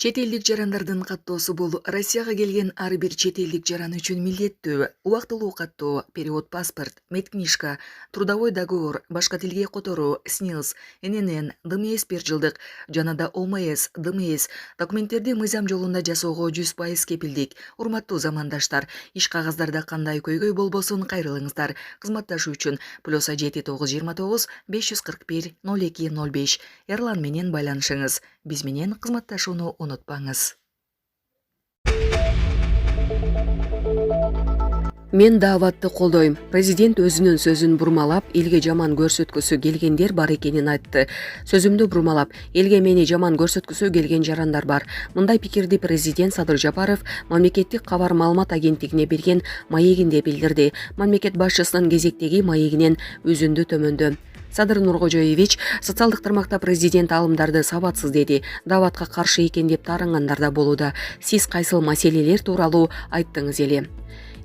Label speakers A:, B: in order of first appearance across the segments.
A: Чет элдик жарандардын каттоосу бул Россияга келген ар бир чет элдик жаран үчүн милдеттүү. Убактылуу каттоо, период паспорт, медкнижка, трудовой договор, башка тилге которуу, СНИЛС, ННН, ДМС 1 жылдык жана да ОМС, ДМС документтерди мыйзам жолунда жасоого 100% кепилдик. Урматтуу замандаштар, иш кагаздарда кандай көйгөй болбосун кайрылыңыздар. Кызматташуу үчүн +7 929 541 0205 Эрлан менен байланышыңыз. Биз менен кызматташууну унутпаңыз.
B: Мен дааватты колдойм. Президент өзүнүн сөзүн бурмалап, элге жаман көрсөткүсү келгендер бар экенин айтты. Сөзүмдү бурмалап, элге мени жаман көрсөткүсү келген жарандар бар. Мындай пикирди президент Садыр Жапаров мамлекеттик кабар маалымат агенттигине берген маегинде билдирди. Мамлекет башчысынын кезектеги маегинен үзүндү төмөндө. Садыр Нуркожоевич социалдык тармакта президент алымдарды сабатсыз деди. Дааватка каршы экен деп тарангандар да болууда. Сиз кайсыл маселелер тууралуу айттыңыз эле?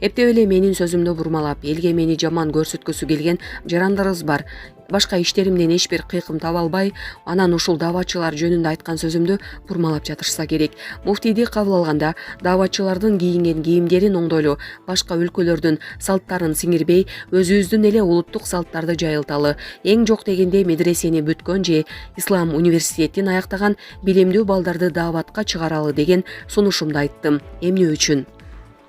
B: Эптеп эле менин сөзүмдү бурмалап, элге мени жаман көрсөткүсү келген жарандарыбыз бар. Башка иштеримден эч бир кыйкым таба албай, анан ушул дааватчылар жөнүндө айткан сөзүмдү бурмалап жатышса керек. Муфтийди кабыл алганда дааватчылардын кийинген кийимдерин оңдойлу, башка өлкөлөрдүн салттарын сиңирбей, өзүбүздүн эле улуттук салттарды жайылталы, эң жок дегенде медресени бүткөн же ислам университетин аяктаган билимдүү балдарды дааватка чыгаралы деген сунушумду айттым. Эмне үчүн?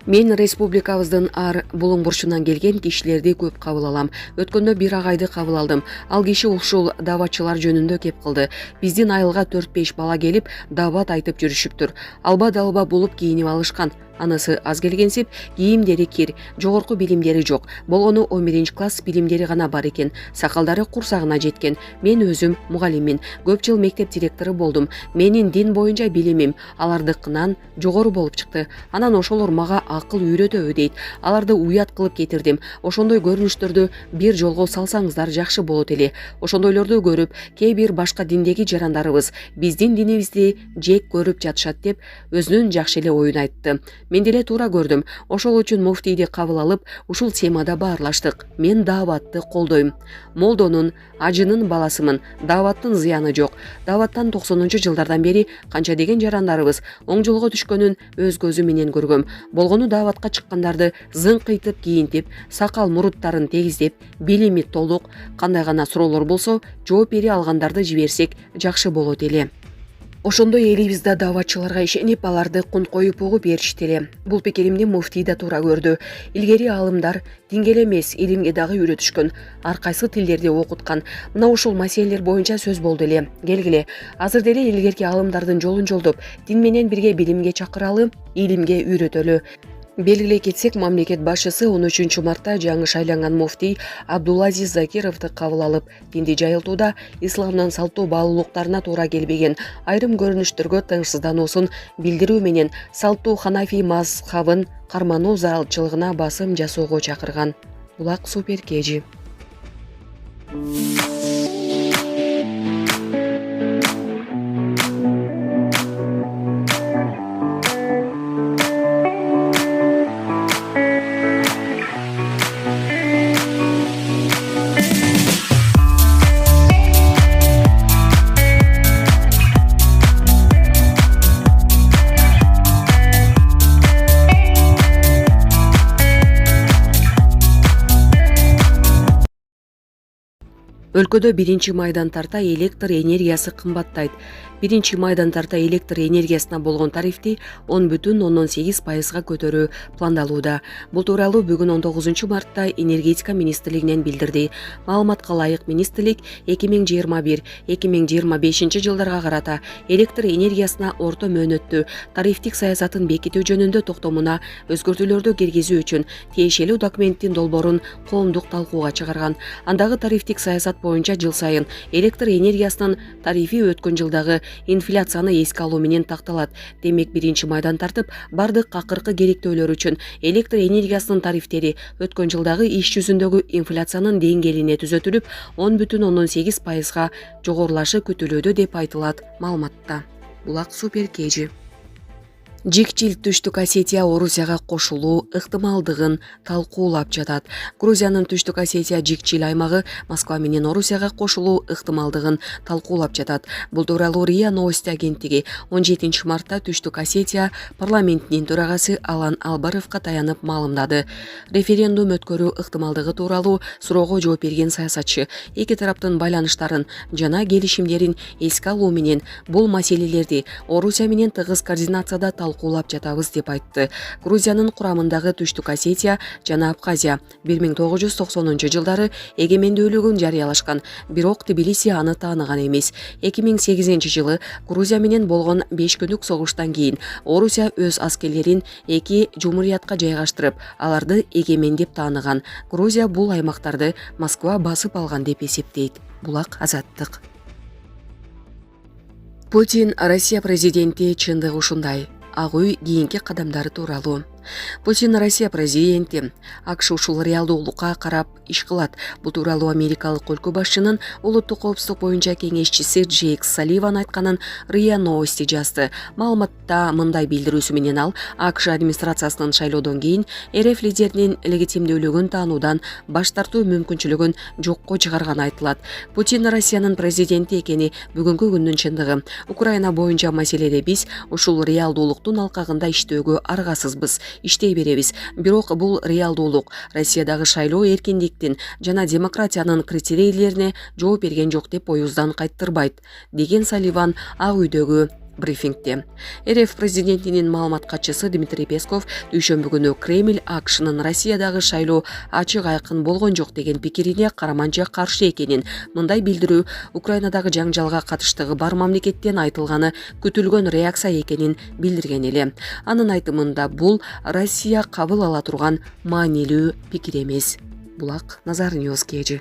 B: Мен республикабыздын ар булуң бурчунан келген кишилерди көп кабыл алам. Өткөндө бир агайды кабыл алдым. Ал киши ушул дааватчылар жөнүндө кеп кылды. Биздин айылга 4-5 бала келип даават айтып жүрүшүптүр. Алба-далба болуп кийинип алышкан. Анысы аз келгенсип, кийимдери кир, жогорку билимдери жок. Болгону 11-класс билимдери гана бар экен. Сакалдары курсагына жеткен. Мен өзүм мугалиммин. Көп жыл мектеп директору болдум. Менин дин боюнча билимим алардыкынан жогору болуп чыкты. Анан ошолор мага акыл үйрөтөбү дейт. Аларды уят кылып кетирдим. Ошондой көрүнүштөрдү бир жолго салсаңыздар жакшы болот эле. Ошондойлорду көрүп, кээ бир башка диндеги жарандарыбыз биздин динибизди жек көрүп жатышат деп өзүнүн жакшы эле оюн айтты. Мен деле туура көрдүм. Ошол үчүн муфтийди кабыл алып, ушул темада баарлаштык. Мен дааватты колдойм. Молдонун, ажынын баласымын. Дааваттын зыяны жок. Дааваттан 90-жылдардан бери канча деген жарандарыбыз оң жолго түшкөнүн өз көзү менен көргөм. Болгону дааватка чыккандарды зыңкыйтып кийинтип, сакал муруттарын тегиздеп, билими толук, кандай гана суроолор болсо жооп бере алгандарды жиберсек жакшы болот эле. Ошондой элибизде дааватчыларга ишенип, аларды кунт коюп угуп беришти эле. Бул пикиримди муфтий да туура көрдү. Илгери аалымдар динге эле эмес, илимге дагы үйрөтүшкөн. Ар кайсы тилдерди окуткан. Мына ушул маселелер боюнча сөз болду эле. Келгиле, азыр деле илгерки аалымдардын жолун жолдоп, дин менен бирге билимге чакыралы, илимге үйрөтөлү. Белгилей кетсек, мамлекет башчысы 13 мартта жаңы шайланган муфтий Абдулазиз Закировду кабыл алып, динди жайылтууда исламдын салттуу баалуулуктарына туура келбеген айрым көрүнүштөргө тынчсыздануусун билдирүү менен салттуу ханафи мазхабын кармануу зарылчылыгына басым жасоого чакырган. Булак Супер Кежи. Өлкөдө 1 майдан тарта электр энергиясы кымбаттайт. 1 майдан тарта электр энергиясына болгон тарифти 10,8%га көтөрүү пландалууда. Бул тууралуу бүгүн 19 мартта энергетика министрлигинен билдирди. Маалыматка ылайык, министрлик 2021-2025 жылдарга карата электр энергиясына орто мөөнөттүү тарифтик саясатын бекитүү жөнүндө токтомуна өзгөртүүлөрдү киргизүү үчүн тиешелүү документтин долбоорун коомдук талкууга чыгарган. Андагы тарифтик саясат боюнча жыл сайын электр энергиясынын тарифи өткөн жылдагы инфляцияны эске алуу менен такталат. Демек 1 майдан тартып, бардык акыркы керектөөлөр үчүн электр энергиясынын тарифтери өткөн жылдагы иш жүзүндөгү инфляциянын деңгээлине түзөтүлүп, 10,8%га жогорулашы күтүлүүдө деп айтылат маалыматта. Булак Супер Кежи. Жекчил Түштүк Осетия Орусияга кошулуу ыктымалдыгын талкуулап жатат. Грузиянын Түштүк Осетия жекчил аймагы Москва менен Орусияга кошулуу ыктымалдыгын талкуулап жатат. Бул тууралуу РИА Новости агенттиги 17 мартта Түштүк Осетия парламентинин төрагасы Алан Албаровго таянып маалымдады. Референдум өткөрүү ыктымалдыгы тууралуу суроого жооп берген саясатчы эки тараптын байланыштарын жана келишимдерин эске алуу менен бул маселелерди Орусия менен тыгыз координацияда талкуулап жатабыз деп айтты. Грузиянын курамындагы Түштүк Осетия жана Абхазия 1990 жылдары эгемендүүлүгүн жарыялашкан, бирок Тбилиси аны тааныган эмес. 2008 жылы Грузия менен болгон 5 күндүк согуштан кийин Орусия өз аскерлерин эки жумуриятка жайгаштырып, аларды эгемен деп тааныган. Грузия бул аймактарды Москва басып алган деп эсептейт. Булак Азаттык. Путин Россия президенти чындыгы ушундай. Ак үй кийинки кадамдары тууралуу. Путин Россия президенти АКШ ушул реалдуулукка карап иш кылат. Бул тууралуу америкалык өлкө башчынын улуттук коопсуздук боюнча кеңешчиси Джейк Салливан айтканын РИА Новости жазды. Маалыматта мындай билдирүүсү менен ал АКШ администрациясынын шайлоодон кийин РФ лидеринин легитимдүүлүгүн таануудан баш тартуу мүмкүнчүлүгүн жокко чыгарганы айтылат. Путин Россиянын президенти экени бүгүнкү күндүн чындыгы. Украина боюнча маселеде биз ушул реалдуулуктун алкагында иштөөгө аргасызбыз. Иштей беребиз. Бирок бул реалдуулук Россиядагы шайлоо эркиндиктин жана демократиянын критерийлерине жооп берген жок деп оюздан кайттырбайт, деген Салливан Ак үйдөгү брифингде. РФ президентинин маалымат катчысы Дмитрий Песков дүйшөмбү күнү Кремль АКШнын Россиядагы шайлоо ачык айкын болгон жок деген пикирине караманча каршы экенин, мындай билдирүү Украинадагы жаңжалга катыштыгы бар мамлекеттен айтылганы күтүлгөн реакция экенин билдирген эле. Анын айтымында бул Россия кабыл ала турган маанилүү пикир эмес. Булак Назар Ньюс кежи.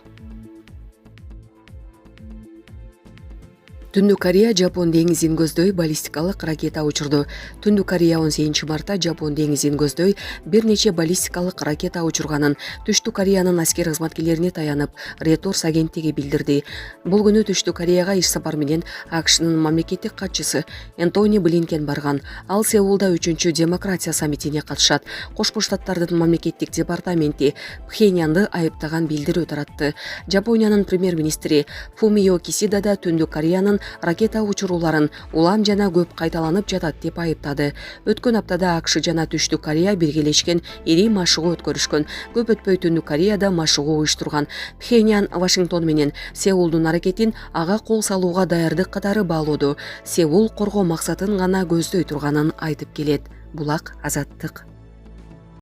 B: Түндүк Корея Жапон деңизин көздөй баллистикалык ракета учурду. Түндүк Корея 18 мартта Жапон деңизин көздөй бир нече баллистикалык ракета учурганын Түштүк Кореянын аскер кызматкерлерине таянып Reuters агенттиги билдирди. Бул күнү Түштүк Кореяга иш сапар менен АКШнын мамлекеттик катчысы Энтони Блинкен барган. Ал Сеулда 3-чү демократия саммитине катышат. Кошмо Штаттардын мамлекеттик департаменти Пхеньянды айыптаган билдирүү таратты. Жапониянын премьер-министри Фумио Кисида да Түндүк Кореянын ракета учурууларын улам жана көп кайталанып жатат деп айыптады. Өткөн аптада АКШ жана Түштүк Корея биргелешкен ири машыгуу өткөрүшкөн. Көп өтпөй Түндүк Кореяда машыгуу уюштурган. Пхеньян Вашингтон менен Сеулдун аракетин ага кол салууга даярдык катары баалоодо. Сеул коргоо максатын гана көздөй турганын айтып келет. Булак Азаттык.